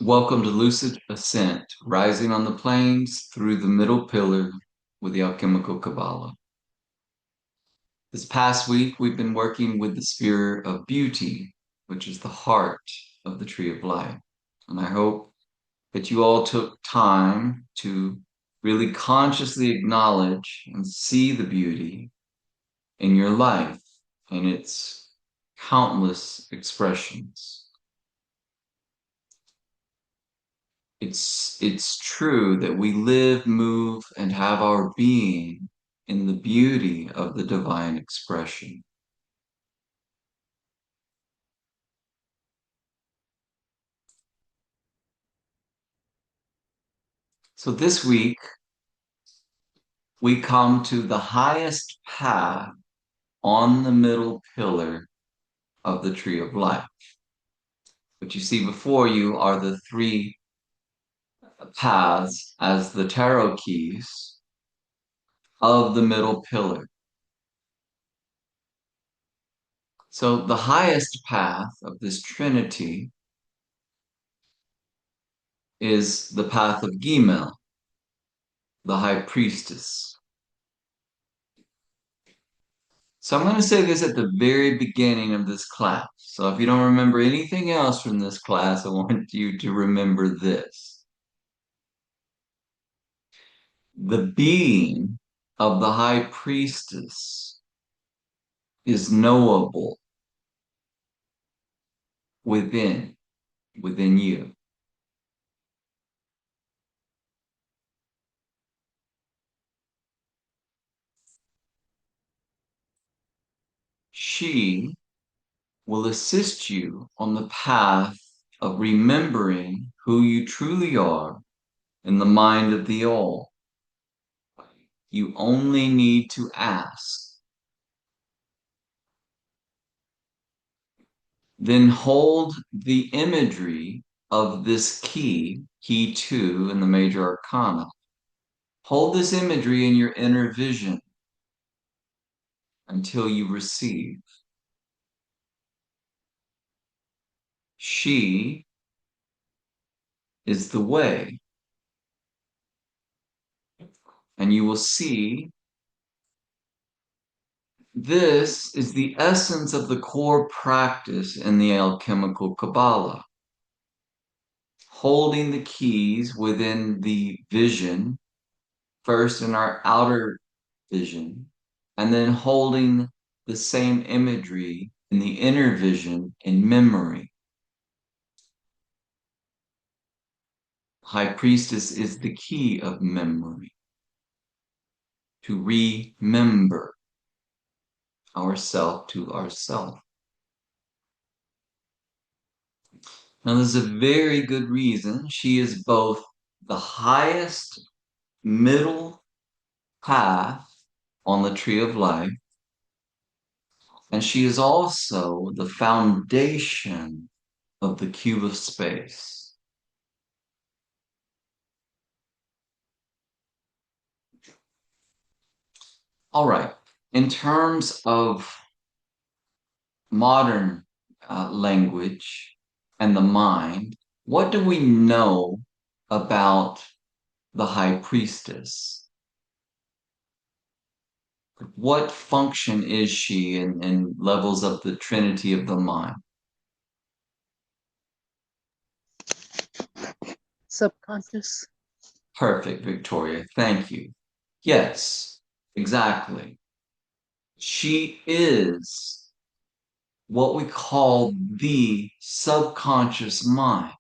Welcome to Lucid Ascent, rising on the plains through the middle pillar with the alchemical Cabala. This past week, we've been working with the sphere of beauty, which is the heart of the tree of life. And I hope that you all took time to really consciously acknowledge and see the beauty in your life and its countless expressions. It's true that we live, move, and have our being in the beauty of the divine expression. So this week, we come to the highest path on the middle pillar of the tree of life. What you see before you are the three paths as the tarot keys of the middle pillar. So the highest path of this trinity is the path of Gimel, the high priestess. So I'm going to say this at the very beginning of this class. So if you don't remember anything else from this class, I want you to remember this. The being of the high priestess is knowable within you. She will assist you on the path of remembering who you truly are in the mind of the all. You only need to ask. Then hold the imagery of this key 2 in the major arcana. Hold this imagery in your inner vision until you receive. She is the way. And you will see this is the essence of the core practice in the alchemical Cabala. Holding the keys within the vision, first in our outer vision, and then holding the same imagery in the inner vision in memory. High Priestess is the key of memory. To remember ourself to ourself. Now, there's a very good reason she is both the highest middle path on the tree of life, and she is also the foundation of the cube of space. All right. In terms of modern language and the mind, what do we know about the high priestess? What function is she in levels of the trinity of the mind? Subconscious. Perfect, Victoria. Thank you. Yes, exactly. She is what we call the subconscious mind.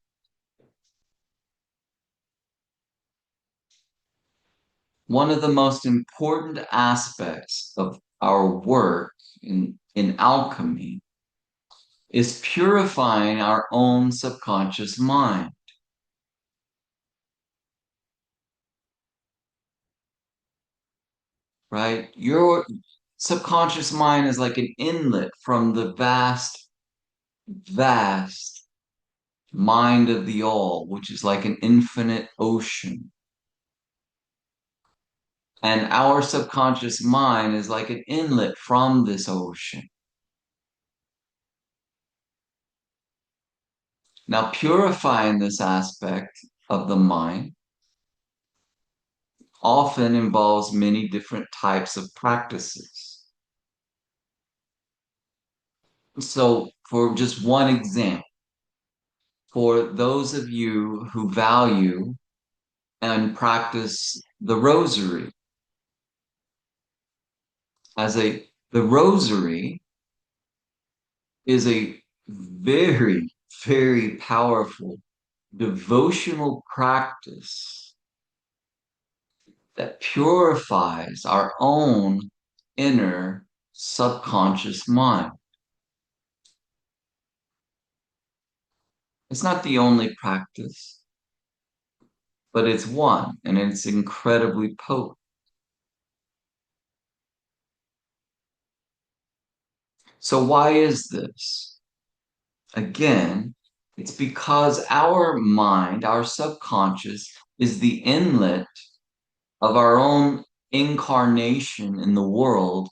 One of the most important aspects of our work in alchemy is purifying our own subconscious mind. Right? Your subconscious mind is like an inlet from the vast mind of the all, which is like an infinite ocean. And our subconscious mind is like an inlet from this ocean. Now, purifying this aspect of the mind often involves many different types of practices. So, for just one example, for those of you who value and practice the rosary, as a the rosary is a very, very powerful devotional practice that purifies our own inner subconscious mind. It's not the only practice, but it's one, and it's incredibly potent. So, why is this? Again, it's because our mind, our subconscious, is the inlet of our own incarnation in the world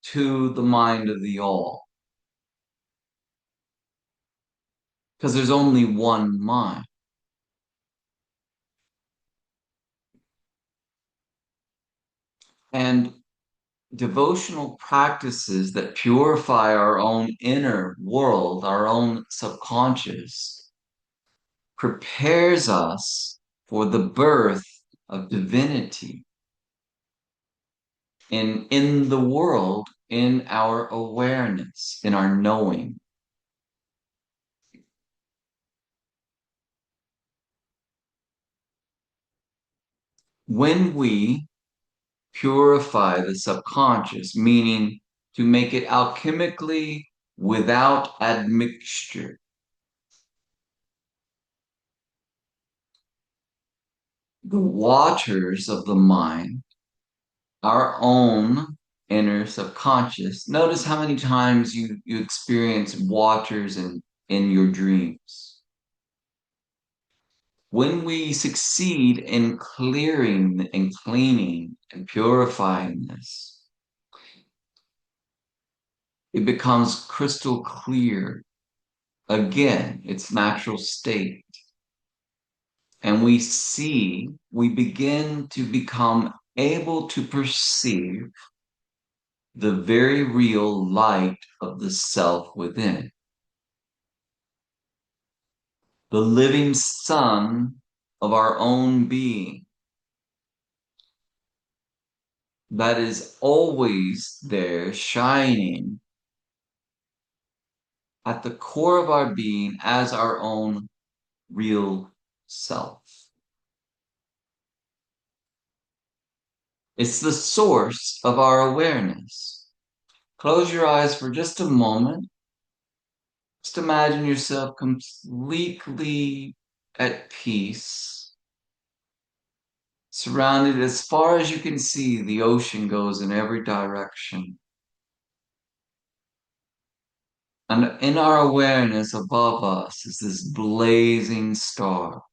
to the mind of the all. Because there's only one mind. And devotional practices that purify our own inner world, our own subconscious, prepares us for the birth of divinity in the world, in our awareness, in our knowing. When we purify the subconscious, meaning to make it alchemically without admixture, the waters of the mind, our own inner subconscious. Notice how many times you experience waters in your dreams. When we succeed in clearing and cleaning and purifying this, it becomes crystal clear again, its natural state. And we begin to become able to perceive the very real light of the self within, the living sun of our own being that is always there shining at the core of our being as our own real self. It's the source of our awareness. Close your eyes for just a moment. Just imagine yourself completely at peace, surrounded as far as you can see. The ocean goes in every direction. And in our awareness above us is this blazing star,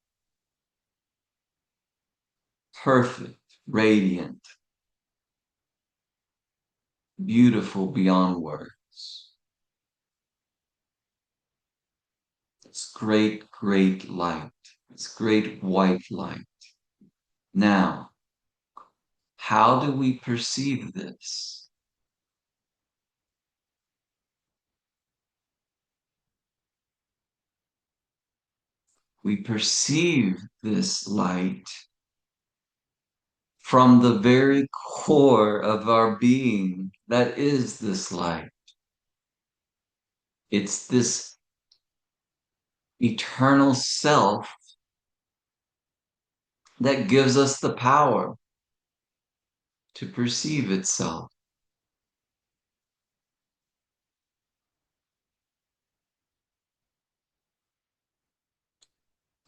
perfect, radiant, beautiful beyond words. It's great, great light. It's great white light. Now, how do we perceive this? We perceive this light from the very core of our being that is this light. It's this eternal self that gives us the power to perceive itself.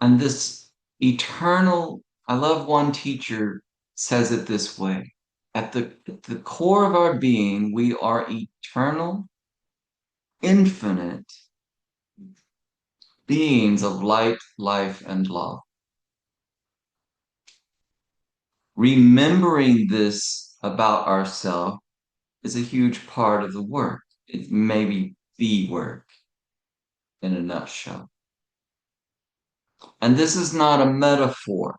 And this eternal, I love one teacher says it this way. At the core of our being, we are eternal, infinite beings of light, life, and love. Remembering this about ourselves is a huge part of the work. It may be the work in a nutshell. And this is not a metaphor.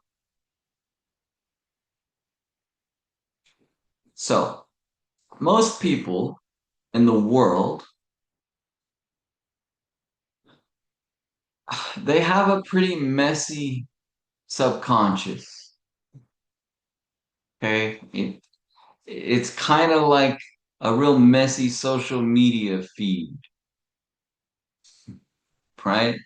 So, most people in the world, they have a pretty messy subconscious. Okay. It's kind of like a real messy social media feed, right?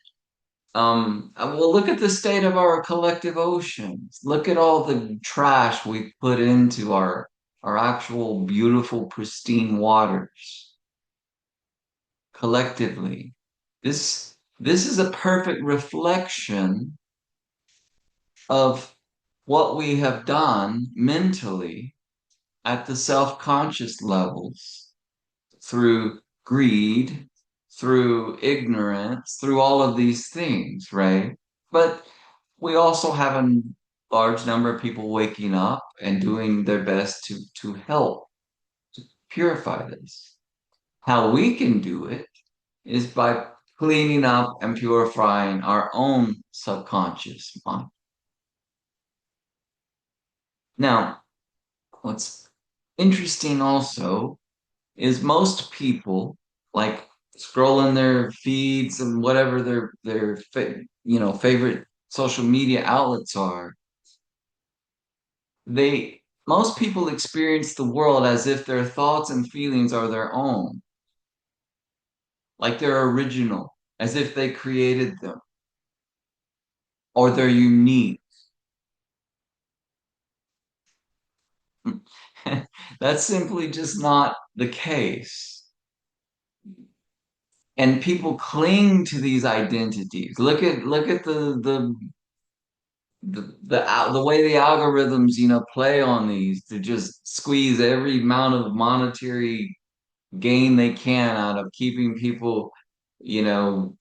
Well, look at the state of our collective oceans. Look at all the trash we put into our actual beautiful, pristine waters collectively. This is a perfect reflection of what we have done mentally at the self-conscious levels through greed, through ignorance, through all of these things, right? But we also have a large number of people waking up and doing their best to help purify this. How we can do it is by cleaning up and purifying our own subconscious mind. Now, what's interesting also is most people like scrolling their feeds and whatever their favorite social media outlets are. They Most people experience the world as if their thoughts and feelings are their own, like they're original, as if they created them or they're unique. That's simply just not the case. And people cling to these identities. Look at the way the algorithms play on these to just squeeze every amount of monetary gain they can out of keeping people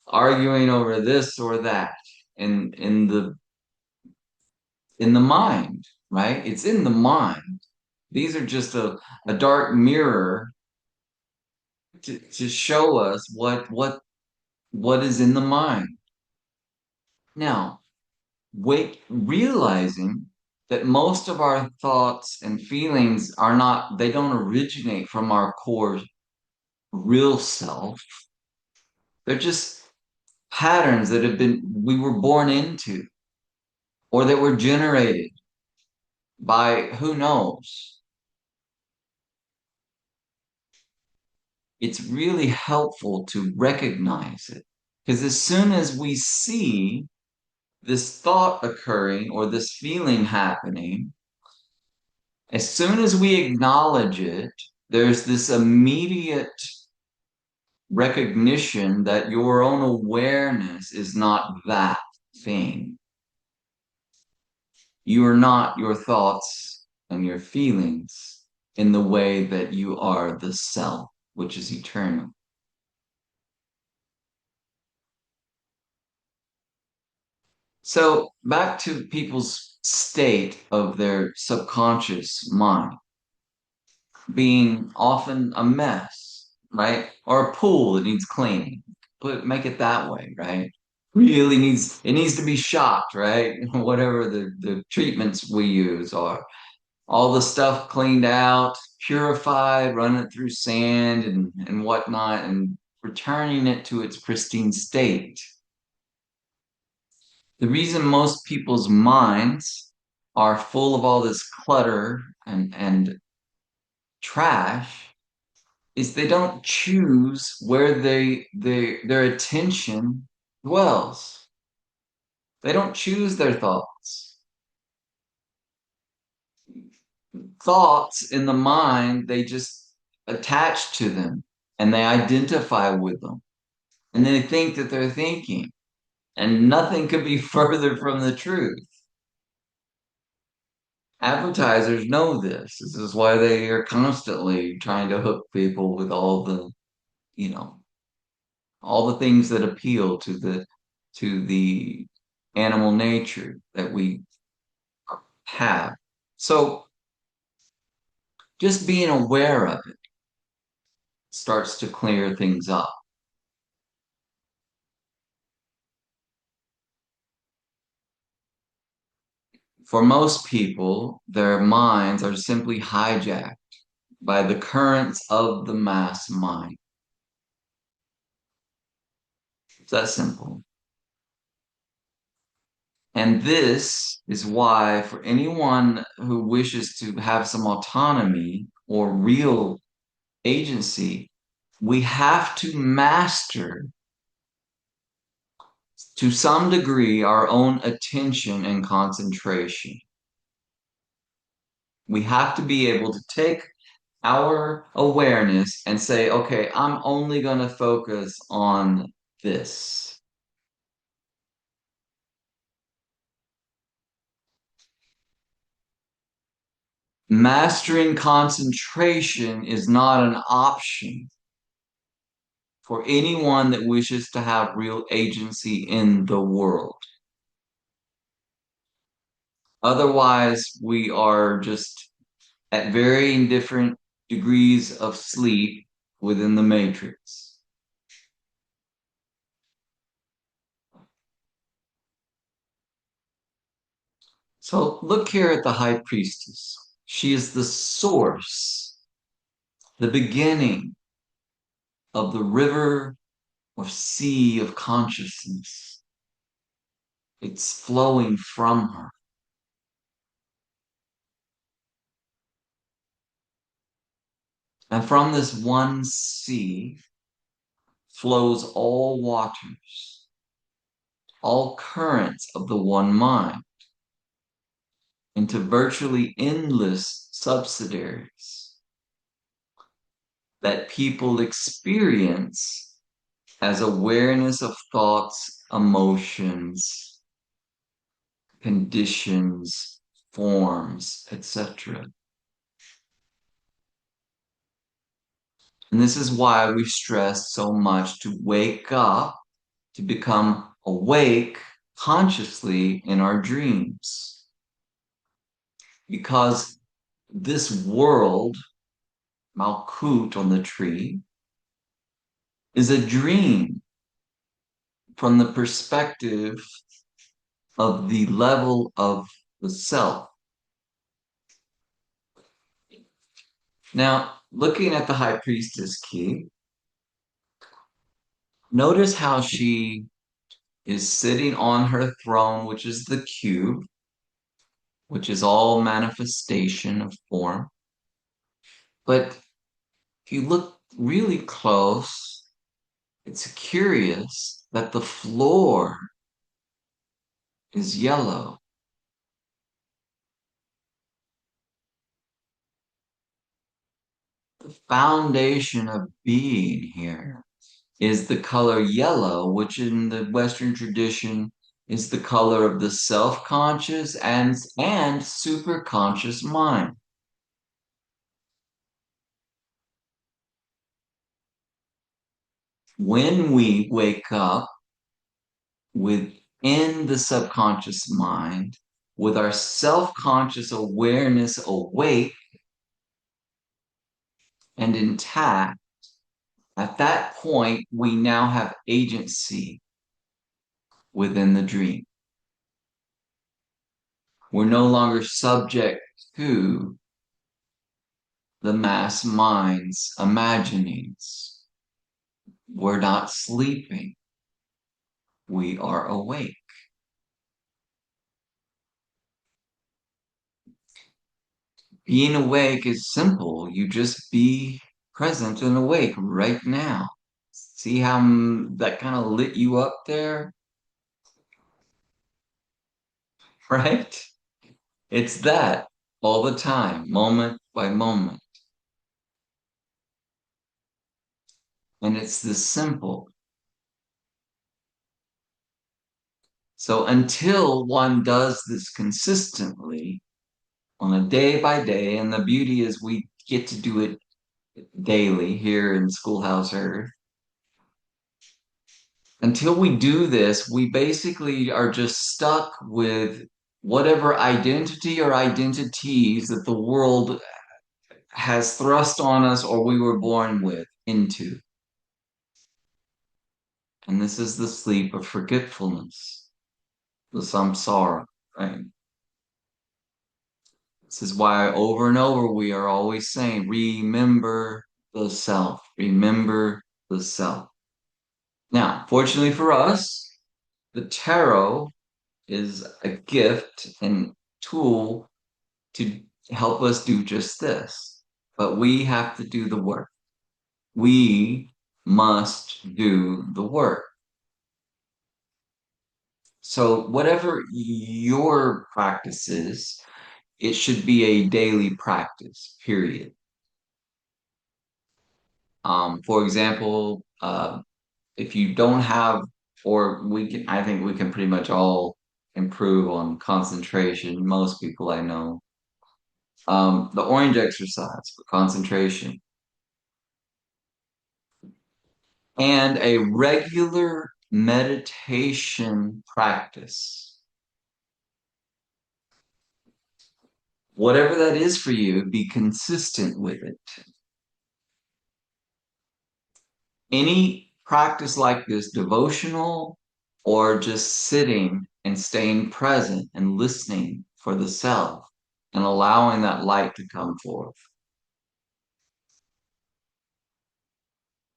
arguing over this or that in the mind, right? It's in the mind. These are just a dark mirror to show us what is in the mind. Now, wake realizing that most of our thoughts and feelings they don't originate from our core real self. They're just patterns that we were born into or that were generated by who knows. It's really helpful to recognize it because as soon as we see this thought occurring or this feeling happening, as soon as we acknowledge it, there's this immediate recognition that your own awareness is not that thing. You are not your thoughts and your feelings in the way that you are the self, which is eternal. So, back to people's state of their subconscious mind being often a mess, right? Or a pool that needs cleaning. Make it that way, right? Really needs to be shocked, right? Whatever the treatments we use are. All the stuff cleaned out, purified, run it through sand and whatnot, and returning it to its pristine state. The reason most people's minds are full of all this clutter and trash is they don't choose where their attention dwells. They don't choose their thoughts. Thoughts in the mind, they just attach to them and they identify with them. And they think that they're thinking. And nothing could be further from the truth. Advertisers know this. This is why they are constantly trying to hook people with you know, all the things that appeal to the animal nature that we have. So just being aware of it starts to clear things up. For most people, their minds are simply hijacked by the currents of the mass mind. It's that simple. And this is why, for anyone who wishes to have some autonomy or real agency, we have to master to some degree our own attention and concentration. We have to be able to take our awareness and say, okay, I'm only going to focus on this. Mastering concentration is not an option for anyone that wishes to have real agency in the world. Otherwise, we are just at varying different degrees of sleep within the matrix. So look here at the high priestess. She is the source, the beginning of the river or sea of consciousness. It's flowing from her. And from this one sea flows all waters, all currents of the one mind into virtually endless subsidiaries that people experience as awareness of thoughts, emotions, conditions, forms, etc. And this is why we stress so much to wake up, to become awake consciously in our dreams. Because this world, Malkut on the tree, is a dream from the perspective of the level of the self. Now, looking at the high priestess key, notice how she is sitting on her throne, which is the cube, which is all manifestation of form. But if you look really close, it's curious that the floor is yellow. The foundation of being here is the color yellow, which in the Western tradition is the color of the self-conscious and superconscious mind. When we wake up within the subconscious mind, with our self-conscious awareness awake and intact, at that point, we now have agency within the dream. We're no longer subject to the mass mind's imaginings. We're not sleeping. We are awake. Being awake is simple. You just be present and awake right now. See how that kind of lit you up there? Right? It's that all the time, moment by moment. And it's this simple. So until one does this consistently on a day by day, and the beauty is we get to do it daily here in Schoolhouse Earth. Until we do this, we basically are just stuck with whatever identity or identities that the world has thrust on us or we were born with into. And this is the sleep of forgetfulness, the samsara, right? This is why over and over we are always saying, remember the self, remember the self. Now, fortunately for us, the tarot is a gift and tool to help us do just this. But we have to do the work. We must do the work. So, whatever your practice is, it should be a daily practice, period. For example, if you don't have, or I think we can pretty much all improve on concentration. Most people I know. The orange exercise for concentration and a regular meditation practice. Whatever that is for you, be consistent with it. Any practice like this, devotional or just sitting and staying present and listening for the self and allowing that light to come forth.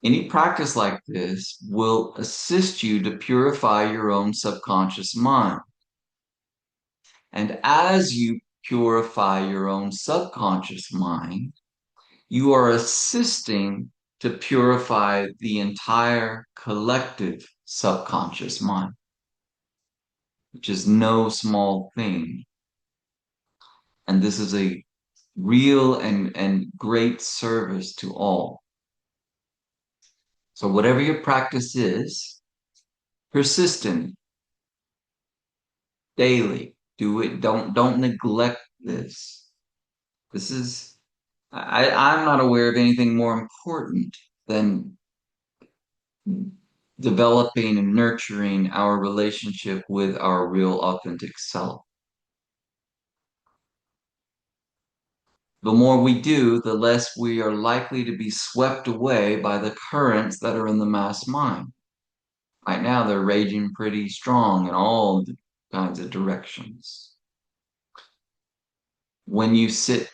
Any practice like this will assist you to purify your own subconscious mind. And as you purify your own subconscious mind, you are assisting to purify the entire collective subconscious mind, which is no small thing. And this is a real and great service to all. So whatever your practice is, persistent, daily, do it. Don't neglect this. This is I'm not aware of anything more important than developing and nurturing our relationship with our real authentic self. The more we do, the less we are likely to be swept away by the currents that are in the mass mind. Right now, they're raging pretty strong in all kinds of directions. When you sit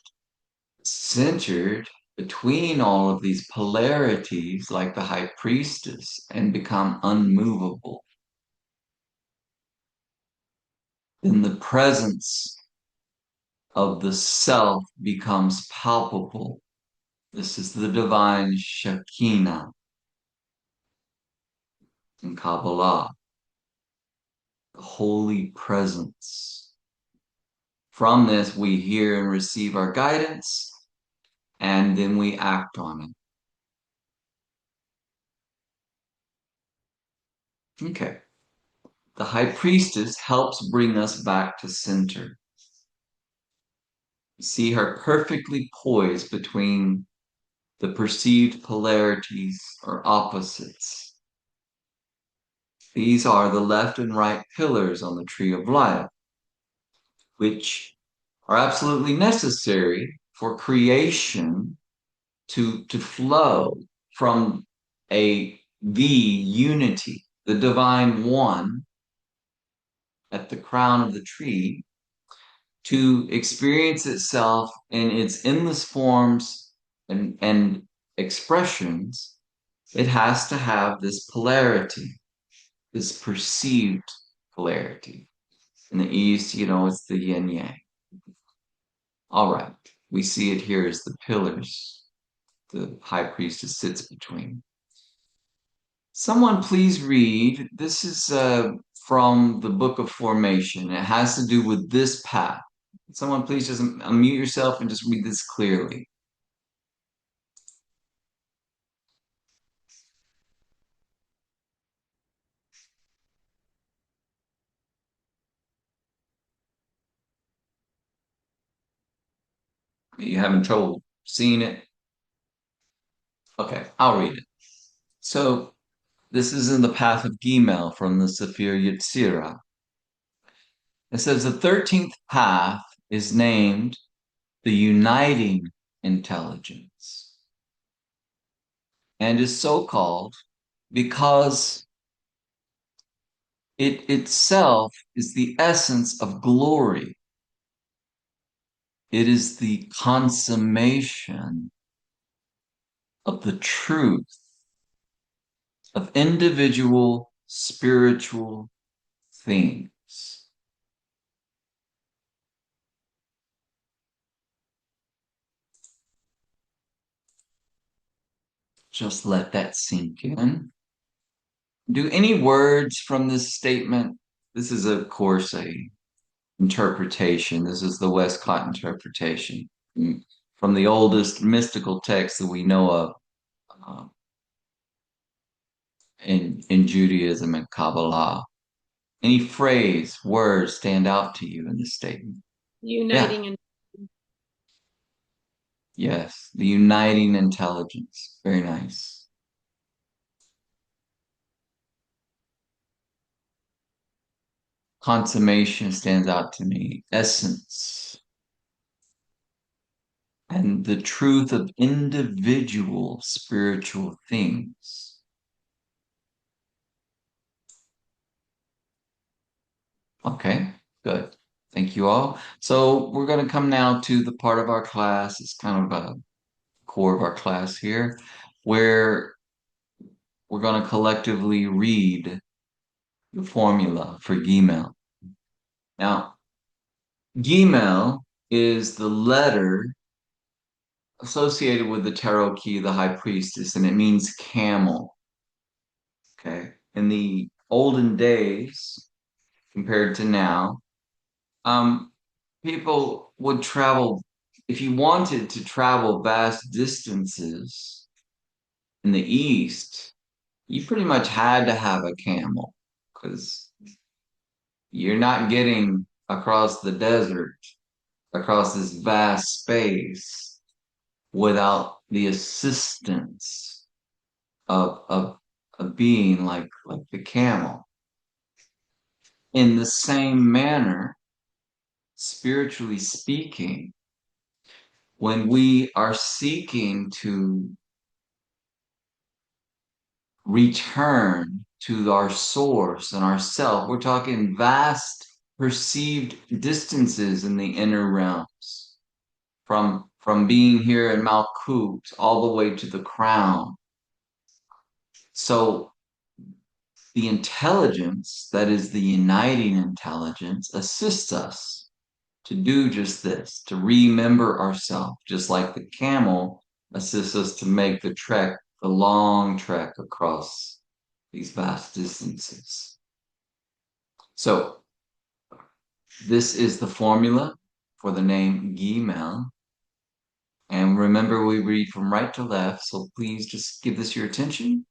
centered between all of these polarities, like the high priestess, and become unmovable, then the presence of the self becomes palpable. This is the divine Shekinah in Kabbalah, the holy presence. From this, we hear and receive our guidance, and then we act on it. Okay. The high priestess helps bring us back to center. You see her perfectly poised between the perceived polarities or opposites. These are the left and right pillars on the tree of life, which are absolutely necessary for creation to flow from a the unity, the divine one at the crown of the tree, to experience itself in its endless forms and expressions. It has to have this polarity, this perceived polarity. In the East, it's the yin yang. All right, we see it here as the pillars the high priestess sits between. Someone please read. This is from the Book of Formation. It has to do with this path. Someone please just unmute yourself and just read this clearly. Are you having trouble seeing it? Okay, I'll read it. So this is in the path of Gimel from the Sefer Yetzirah. It says the 13th path is named the uniting intelligence and is so called because it itself is the essence of glory. It is the consummation of the truth of individual spiritual things. Just let that sink in. Do any words from this statement? This is, of course, a interpretation. This is the Westcott interpretation from the oldest mystical text that we know of uh, in Judaism and Kabbalah. Any phrase, words stand out to you in this statement? Yeah, Uniting and yes, the uniting intelligence. Very nice. Consummation stands out to me. Essence and the truth of individual spiritual things. Okay, good. Thank you all. So we're going to come now to the part of our class. It's kind of a core of our class here, where we're going to collectively read the formula for Gmail. Now, Gmail is the letter associated with the tarot key, the high priestess, and it means camel. Okay. In the olden days, compared to now, um, people would travel, if you wanted to travel vast distances in the East, you pretty much had to have a camel because you're not getting across the desert, across this vast space without the assistance of a being like the camel. In the same manner, spiritually speaking, when we are seeking to return to our source and ourself, we're talking vast perceived distances in the inner realms, from being here in Malkut all the way to the crown. So the intelligence that is the uniting intelligence assists us to do just this, to remember ourselves, just like the camel assists us to make the trek, the long trek across these vast distances. So this is the formula for the name Gimel. And remember, we read from right to left, so please just give this your attention.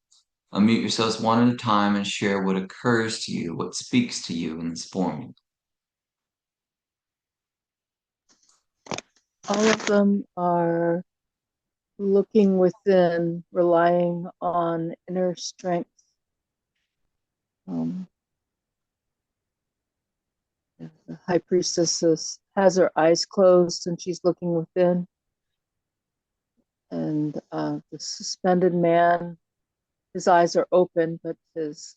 Unmute yourselves one at a time and share what occurs to you, what speaks to you in this formula. All of them are looking within, relying on inner strength. Um, the high priestess has her eyes closed and she's looking within. And the suspended man, his eyes are open, but his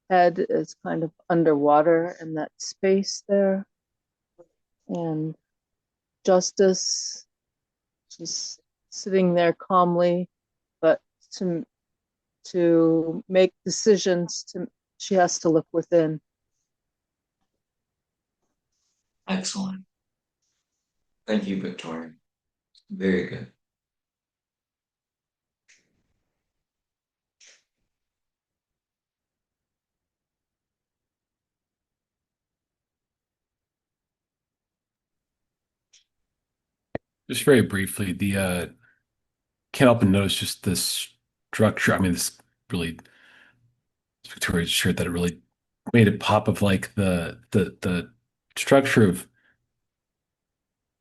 head is kind of underwater in that space there. And Justice, she's sitting there calmly, but to make decisions, she has to look within. Excellent. Thank you, Victoria. Very good. Just very briefly, the can't help but notice just this structure. I mean, this really Victoria's shirt that it really made it pop of like the structure of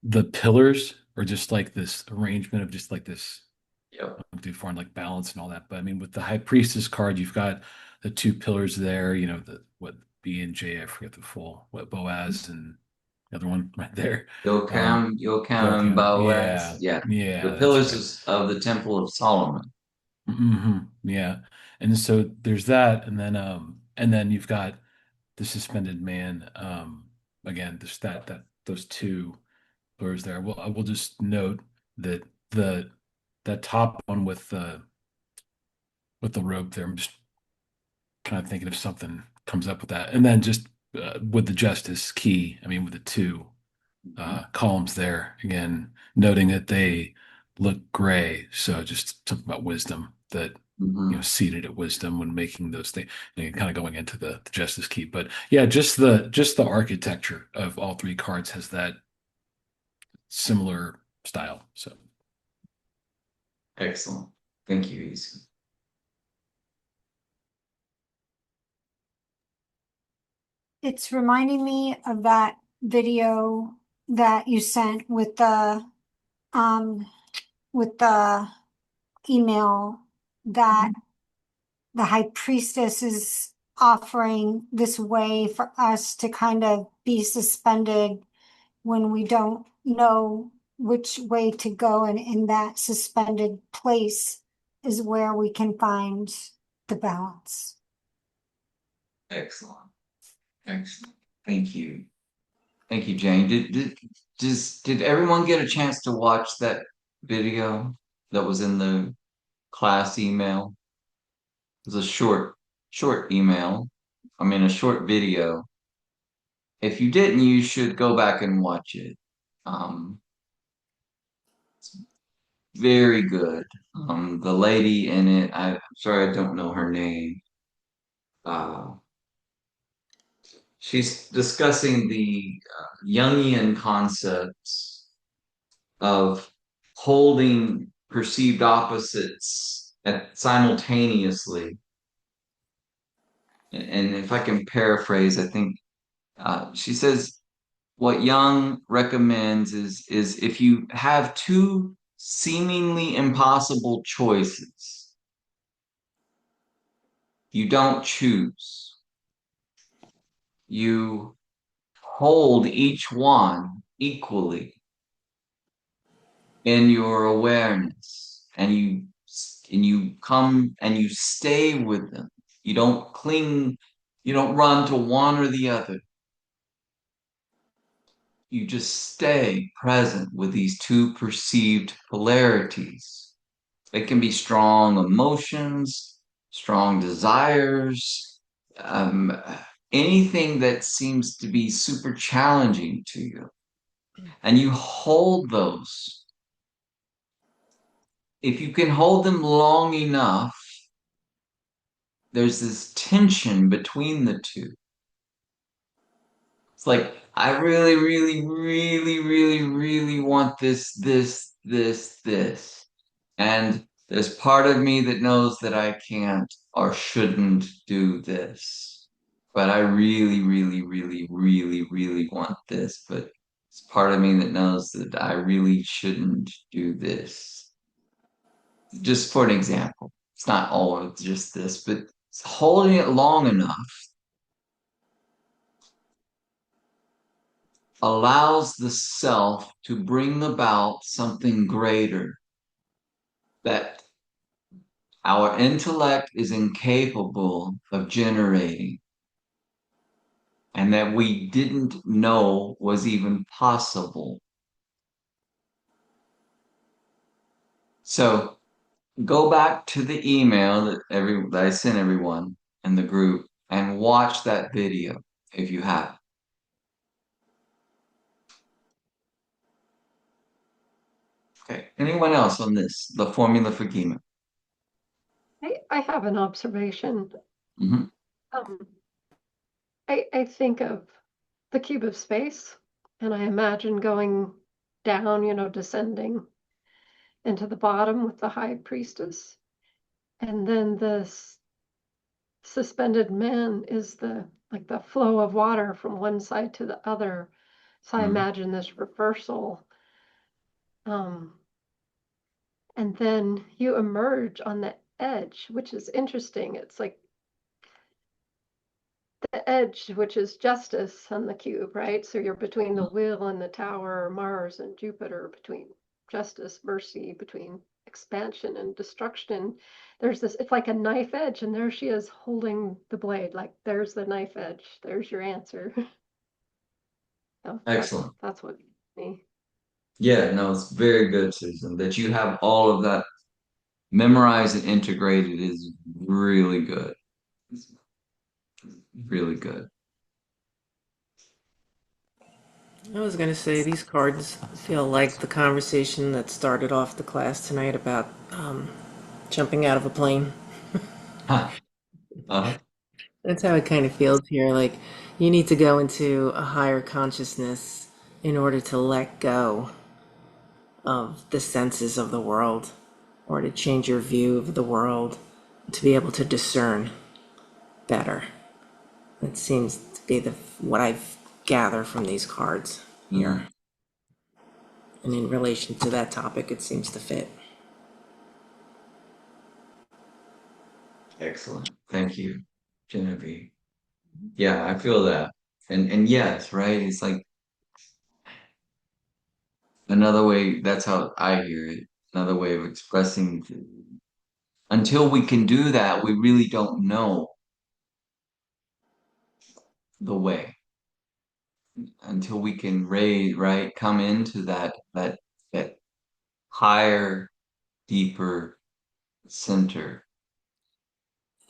the pillars, or just like this arrangement of just like this Yep. do foreign like balance and all that. But I mean, with the High Priestess card, you've got the two pillars there. You know, the what B and J. I forget the full what Boaz and the other one right there. Yocham, and Yoakim. Boaz. Yeah, Yeah. yeah, The that's pillars right. of the Temple of Solomon. Yeah. And so there's that, and then you've got the suspended man. Again, there's that those two. blurs there. Well, I will just note that the that top one with the rope there. I'm just kind of thinking if something comes up with that, and then just with the justice key. I mean, with the two columns there again, noting that they look gray. So just something about wisdom that Mhm. seated at wisdom when making those things, kind of going into the justice key. But yeah, just the architecture of all three cards has that similar style. So Excellent. Thank you, Easy. It's reminding me of that video that you sent um with the email that the high priestess is offering this way for us to kind of be suspended when we don't know which way to go, and in that suspended place is where we can find the balance. Excellent. Excellent. Thank you. Thank you, Jane. Did everyone get a chance to watch that video that was in the class email? It was a short email. I mean, a short video. If you didn't, you should go back and watch it. Um, very good. The lady in it, I'm sorry I don't know her name. Uh, she's discussing the Jungian concepts of holding perceived opposites simultaneously. And if I can paraphrase, I think she says what Jung recommends is if you have two seemingly impossible choices, you don't choose. You hold each one equally in your awareness, and you come and you stay with them. You don't cling, you don't run to one or the other. You just stay present with these two perceived polarities. They can be strong emotions, strong desires, um, anything that seems to be super challenging to you. And you hold those. If you can hold them long enough, there's this tension between the two. It's like, I really, really, really, really, really want this. And there's part of me that knows that I can't or shouldn't do this. But I really, really, really, really, really want this. But it's part of me that knows that I really shouldn't do this. Just for an example, it's not all just this, but holding it long enough allows the self to bring about something greater that our intellect is incapable of generating and that we didn't know was even possible. So go back to the email that I sent everyone in the group and watch that video if you have. Okay. Anyone else on this? The formula for Gima. I have an observation. Hmm. Um, I think of the cube of space, and I imagine going down, descending into the bottom with the high priestess. And then this suspended man is the flow of water from one side to the other. So I imagine this reversal. Um, and then you emerge on the edge, which is interesting. It's like the edge, which is justice on the cube, right? So you're between the wheel and the tower, Mars and Jupiter, between justice, mercy, between expansion and destruction. There's this, it's like a knife edge, and there she is holding the blade, like there's the knife edge, there's your answer. So Excellent. that's what me. Yeah, no, it's very good, Susan. That you have all of that memorized and integrated is really good. It's really good. I was going to say these cards feel like the conversation that started off the class tonight about jumping out of a plane. Huh. Uh, That's how it kind of feels here. Like you need to go into a higher consciousness in order to let go of the senses of the world or to change your view of the world, to be able to discern better. That seems to be the what I've gathered from these cards here. mm, And in relation to that topic, it seems to fit. excellent. Thank you, Genevieve. Yeah, I feel that. And yes, right? It's like another way, that's how I hear it. Another way of expressing until we can do that, we really don't know the way. Until we can raise, right, come into that higher, deeper center.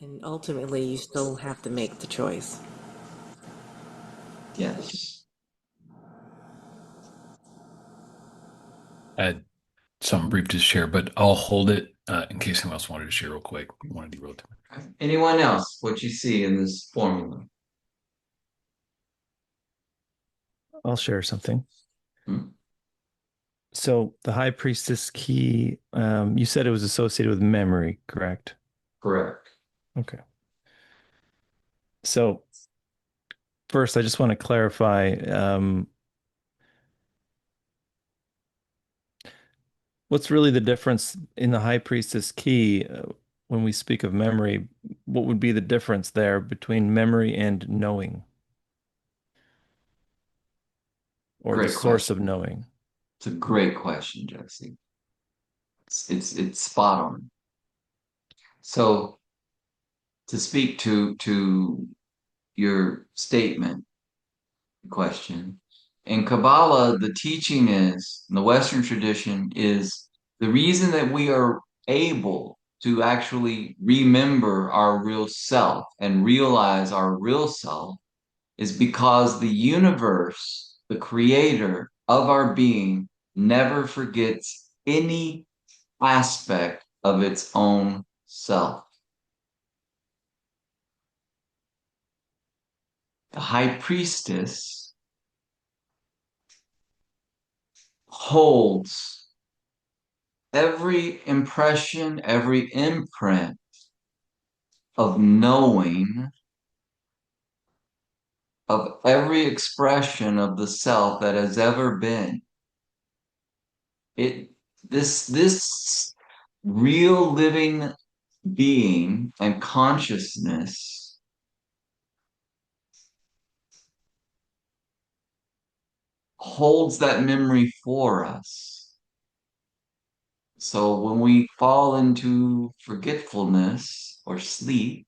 And ultimately, you still have to make the choice. Yes. I had something brief to share, but I'll hold it in case anyone else wanted to share real quick. Wanted to real Anyone else? What you see in this formula? I'll share something. Hmm? So the high priestess key, you said it was associated with memory, correct? Correct. Okay. So first, I just want to clarify, what's really the difference in the high priestess key, when we speak of memory? What would be the difference there between memory and knowing, or the Great source of question. knowing? It's a great question, Jesse. It's spot on. So to speak to your statement question, in Kabbalah, the teaching is, in the Western tradition, is the reason that we are able to actually remember our real self and realize our real self is because the universe, the creator of our being, never forgets any aspect of its own self. The high priestess holds every impression, every imprint of knowing, of every expression of the self that has ever been. It this real living being and consciousness holds that memory for us. So when we fall into forgetfulness or sleep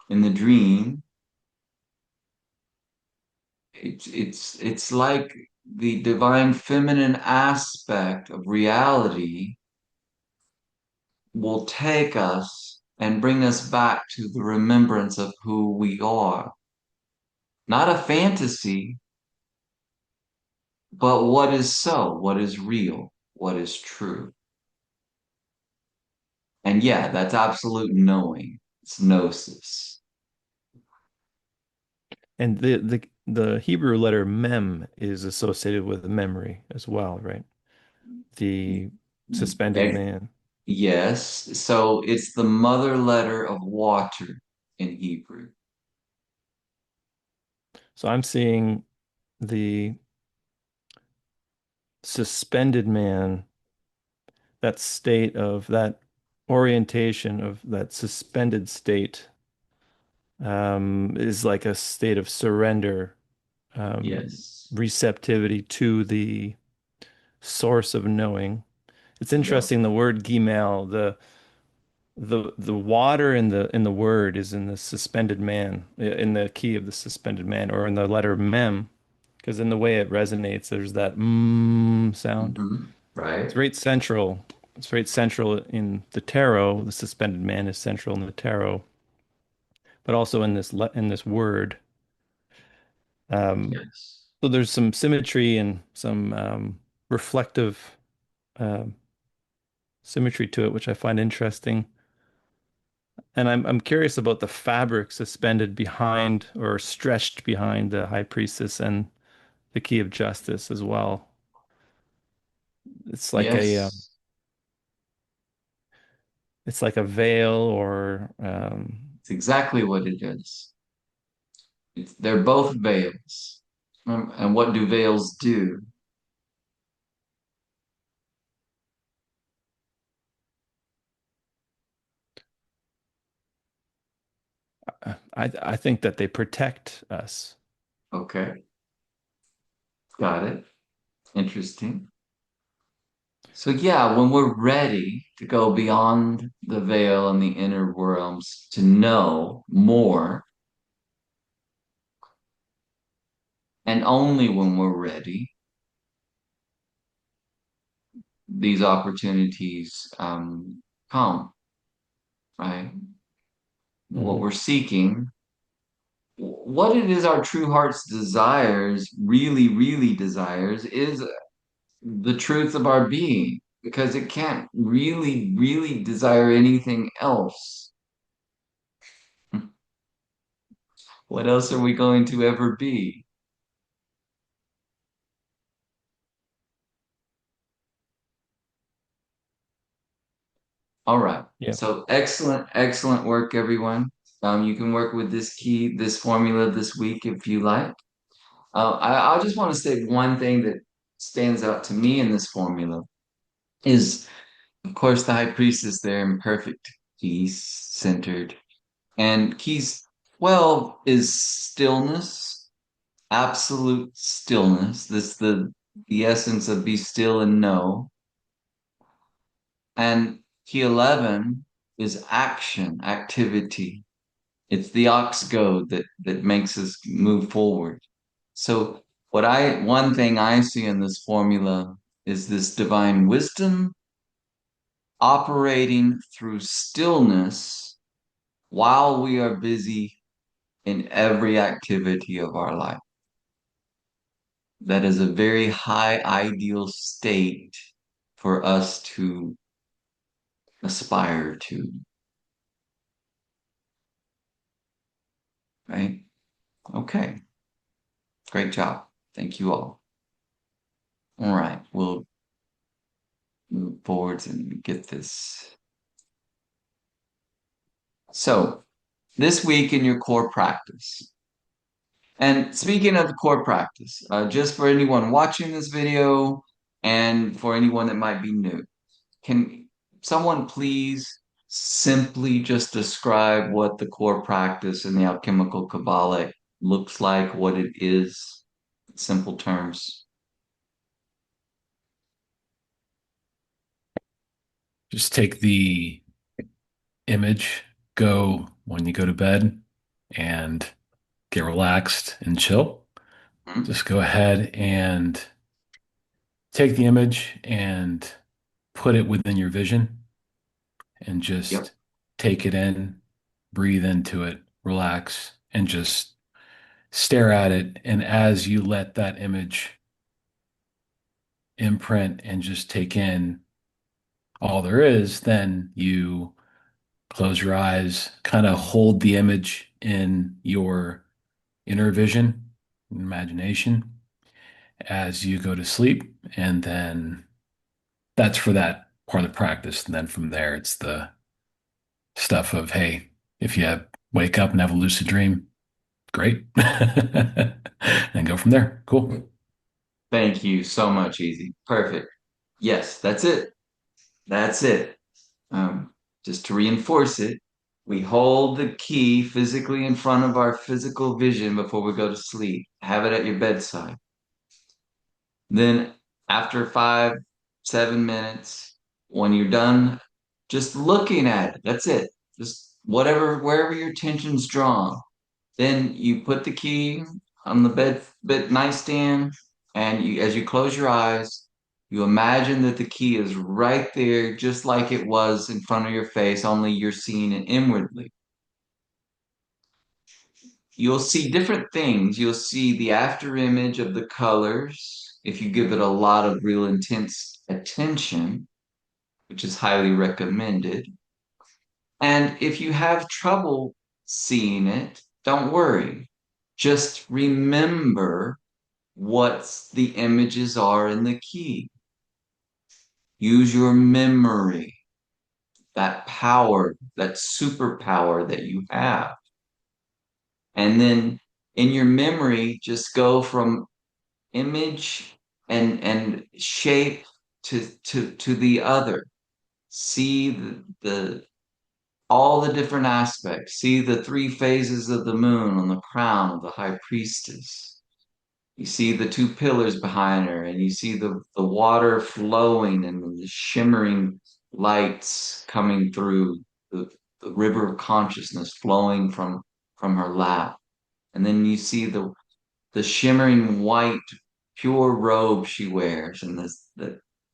in the dream, it's like the divine feminine aspect of reality will take us and bring us back to the remembrance of who we are. Not a fantasy, but what is so, what is real, what is true. And yeah, that's absolute knowing. It's gnosis. And the Hebrew letter mem is associated with memory as well, right? The suspended Eh, man. yes, so it's the mother letter of water in Hebrew. So I'm seeing the suspended man, that state of that orientation of that suspended state, is like a state of surrender, Yes. receptivity to the source of knowing. It's Yep. interesting, the word gimel, the water in the word is in the suspended man, in the key of the suspended man, or in the letter mem, because in the way it resonates, there's that sound. It's Right. very central. It's very central in the tarot. The suspended man is central in the tarot, but also in this word. Um, Yes. so there's some symmetry and some reflective um symmetry to it, which I find interesting. And I'm curious about the fabric suspended behind or stretched behind the high priestess and the key of justice as well. It's like Yes. it's like a veil or It's exactly what it is. They're both veils. And what do veils do? I think that they protect us. Okay, got it. Interesting. So yeah, when we're ready to go beyond the veil and the inner realms to know more, and only when we're ready, these opportunities come, right? What Mhm. we're seeking, what it is our true heart's desires, really, really desires, is the truth of our being, because it can't really, really desire anything else. What else are we going to ever be? All right. Yeah. So excellent, excellent work, everyone. You can work with this key, this formula this week if you like. I just want to say one thing that stands out to me in this formula is, of course, the high priestess there in perfect peace, centered. And keys 12 is stillness, absolute stillness. This the essence of be still and know. And key 11 is action, activity. It's the ox goad that makes us move forward. So one thing I see in this formula is this divine wisdom operating through stillness while we are busy in every activity of our life. That is a very high ideal state for us to aspire to, right? Okay, great job. Thank you all. All right, we'll move forwards and get this. So, this week in your core practice. And speaking of the core practice, just for anyone watching this video and for anyone that might be new, can someone please simply just describe what the core practice in the alchemical Cabala looks like, what it is, in simple terms? Just take the image, go when you go to bed, and get relaxed and chill. Hmm? Just go ahead and take the image and put it within your vision and Yep. just take it in, breathe into it, relax, and just stare at it. And as you let that image imprint and just take in all there is, then you close your eyes, kind of hold the image in your inner vision, imagination as you go to sleep. And then that's for that part of the practice. And then from there, it's the stuff of, hey, if you wake up and have a lucid dream, great. And go from there. Cool. Thank you so much, Easy. Perfect. Yes, that's it. That's it. Um, just to reinforce it, we hold the key physically in front of our physical vision before we go to sleep. Have it at your bedside. Then, after 5, 7 minutes, when you're done, just looking at it, that's it. Just whatever, wherever your attention's drawn. Then you put the key on the bed nightstand, and as you close your eyes, you imagine that the key is right there, just like it was in front of your face, only you're seeing it inwardly. You'll see different things. You'll see the after image of the colors if you give it a lot of real intense attention, which is highly recommended. And if you have trouble seeing it, don't worry. Just remember what the images are in the key. Use your memory, that power, that superpower that you have. And then in your memory, just go from image and shape to the other. See the all the different aspects. See the three phases of the moon on the crown of the high priestess. You see the two pillars behind her, and you see the water flowing and the shimmering lights coming through the river of consciousness flowing from her lap. And then you see the shimmering white, pure robe she wears, and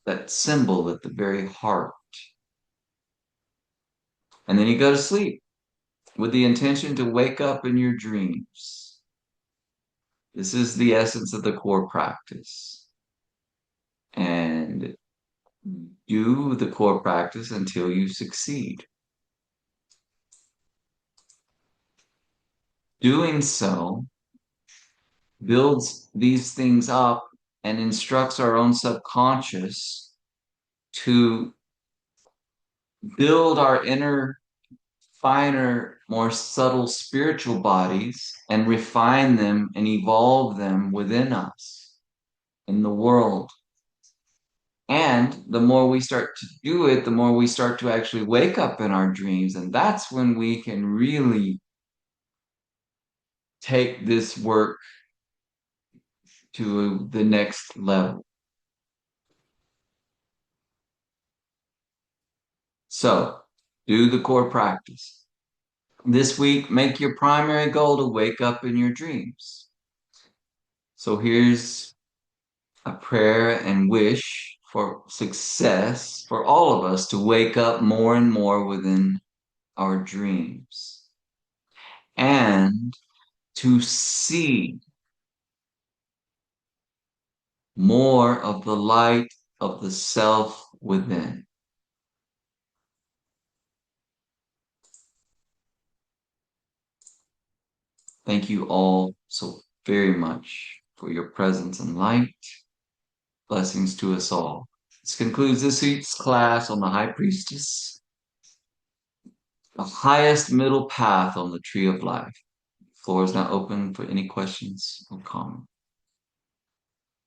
that symbol at the very heart. And then you go to sleep with the intention to wake up in your dreams. This is the essence of the core practice. And do the core practice until you succeed. Doing so builds these things up and instructs our own subconscious to build our inner, finer, more subtle spiritual bodies and refine them and evolve them within us in the world. And the more we start to do it, the more we start to actually wake up in our dreams. And that's when we can really take this work to the next level. So, do the core practice. This week, make your primary goal to wake up in your dreams. So, here's a prayer and wish for success for all of us to wake up more and more within our dreams and to see more of the light of the self within. Thank you all so very much for your presence and light. Blessings to us all. This concludes this week's class on the High Priestess, the highest middle path on the Tree of Life. The floor is now open for any questions or comments.